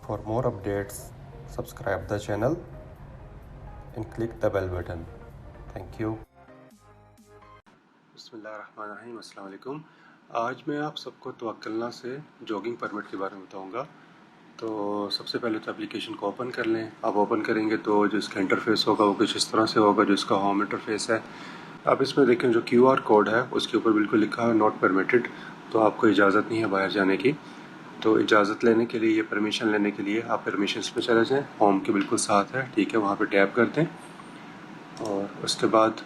For more updates, subscribe the channel and click the bell button. Thank you. बिस्मिल्लाहिर्रहमानिर्रहीम, अस्सलाम वालेकुम। आज मैं आप सबको तवक्कलना से जॉगिंग परमिट के बारे में बताऊंगा। तो सबसे पहले तो एप्लीकेशन को ओपन कर लें। आप ओपन करेंगे तो जो इसका इंटरफेस होगा वो कुछ इस तरह से होगा, जो इसका होम इंटरफेस है। अब इसमें देखें जो QR कोड है उसके ऊपर बिल्कुल लिखा है नॉट परमिटेड, तो आपको इजाज़त नहीं है बाहर जाने की। तो इजाज़त लेने के लिए, ये परमिशन लेने के लिए आप परमिशंस पे चले जाएं, होम के बिल्कुल साथ है, ठीक है, वहाँ पे टैप कर दें। और उसके बाद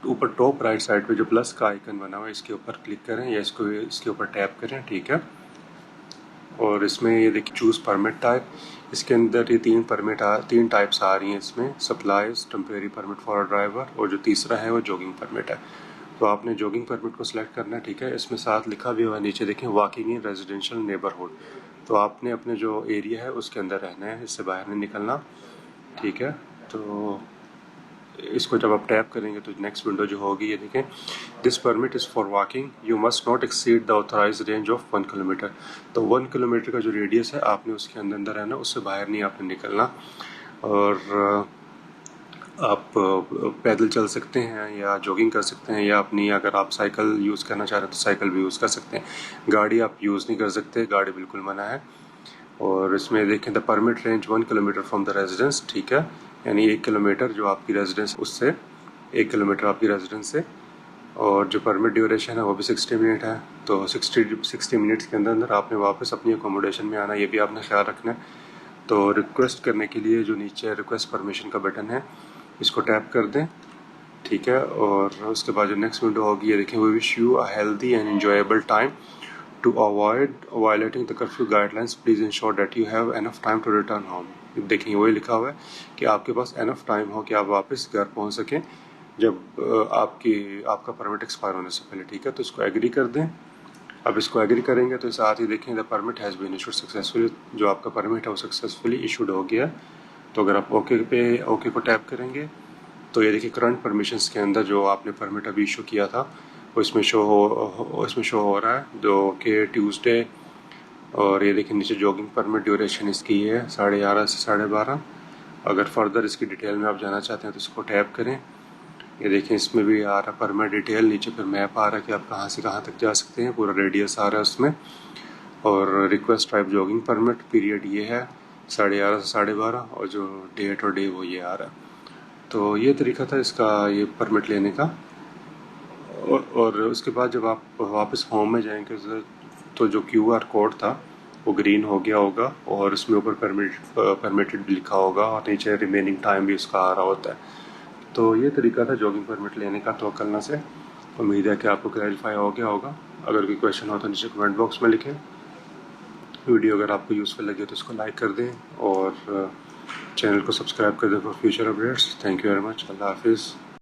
ऊपर टॉप राइट साइड पे जो प्लस का आइकन बना हुआ है इसके ऊपर क्लिक करें या इसके ऊपर टैप करें, ठीक है। और इसमें ये देखिए चूज़ परमिट टाइप, इसके अंदर ये तीन टाइप्स आ रही हैं इसमें, supplies, temporary permit for driver, और जो तीसरा है वो जॉगिंग परमिट है। तो आपने जॉगिंग परमिट को सिलेक्ट करना है, ठीक है। इसमें साथ लिखा भी हुआ है नीचे देखें, वॉकिंग इन रेजिडेंशियल नेबरहुड। तो आपने अपने जो एरिया है उसके अंदर रहना है, इससे बाहर नहीं निकलना, ठीक है। तो इसको जब आप टैप करेंगे तो नेक्स्ट विंडो जो होगी ये देखें, this permit is for walking, you must not exceed the authorise range of 1 kilometre. तो 1 किलोमीटर का जो रेडियस है आपने उसके अंदर रहना, उससे बाहर नहीं आपने निकलना। और आप पैदल चल सकते हैं या जॉगिंग कर सकते हैं, या अपनी अगर आप साइकिल यूज़ करना चाह रहे हैं तो साइकिल भी यूज़ कर सकते हैं। गाड़ी आप यूज़ नहीं कर सकते, गाड़ी बिल्कुल मना है। और इसमें देखें the permit range 1 kilometre from the residence, ठीक है, यानी 1 किलोमीटर जो आपकी रेजिडेंस उससे 1 किलोमीटर आपकी रेजिडेंस से। और जो परमिट ड्यूरेशन है वो भी 60 मिनट है। तो 60 मिनट्स के अंदर आपने वापस अपनी अकोमोडेशन में आना, ये भी आपने ख्याल रखना है। तो रिक्वेस्ट करने के लिए जो नीचे रिक्वेस्ट परमिशन का बटन है इसको टैप कर दें, ठीक है। और उसके बाद जो नेक्स्ट विंडो होगी ये देखें, we wish you a healthy and enjoyable time to avoid violating the curfew guidelines, please ensure that you have enough time to return home. देखेंगे वही लिखा हुआ है कि आपके पास एनफ टाइम हो कि आप वापस घर पहुंच सकें जब आपका परमिट एक्सपायर होने से पहले, ठीक है। तो इसको एग्री कर दें। अब इसको एग्री करेंगे तो साथ ही देखें the permit has been issued successfully, जो आपका परमिट है वो सक्सेसफुली इशूड हो गया। तो अगर आप ओके को टैप करेंगे तो ये देखिए करंट परमिशंस के अंदर जो आपने परमिट अभी इशू किया था वो इसमें शो हो रहा है, जो कि ट्यूसडे। और ये देखिए नीचे जॉगिंग परमिट ड्यूरेशन इसकी है 11:30 से 12:30। अगर फर्दर इसकी डिटेल में आप जाना चाहते हैं तो इसको टैप करें। ये देखें इसमें भी आ रहा परमिट डिटेल, नीचे फिर मैप आ रहा है कि आप कहाँ से कहाँ तक जा सकते हैं, पूरा रेडियस आ रहा है उसमें। और request type jogging permit, period ये है 11:30 से 12:30, और जो डेट और डे वो ये आ रहा है। तो ये तरीका था इसका ये परमिट लेने का। और उसके बाद जब आप वापस होम में जाएंगे तो जो QR कोड था वो ग्रीन हो गया होगा, और उसमें ऊपर परमिटेड लिखा होगा, और नीचे रिमेनिंग टाइम भी उसका आ रहा होता है। तो ये तरीका था जॉगिंग परमिट लेने का तवक्कलना से। उम्मीद है कि आपको क्लैरिफाई हो गया होगा। अगर कोई क्वेश्चन हो तो नीचे कमेंट बॉक्स में लिखें। वीडियो अगर आपको यूज़फुल लगे तो इसको लाइक कर दें और चैनल को सब्सक्राइब कर दें for future updates. Thank you very much. अल्लाह हाफिज़।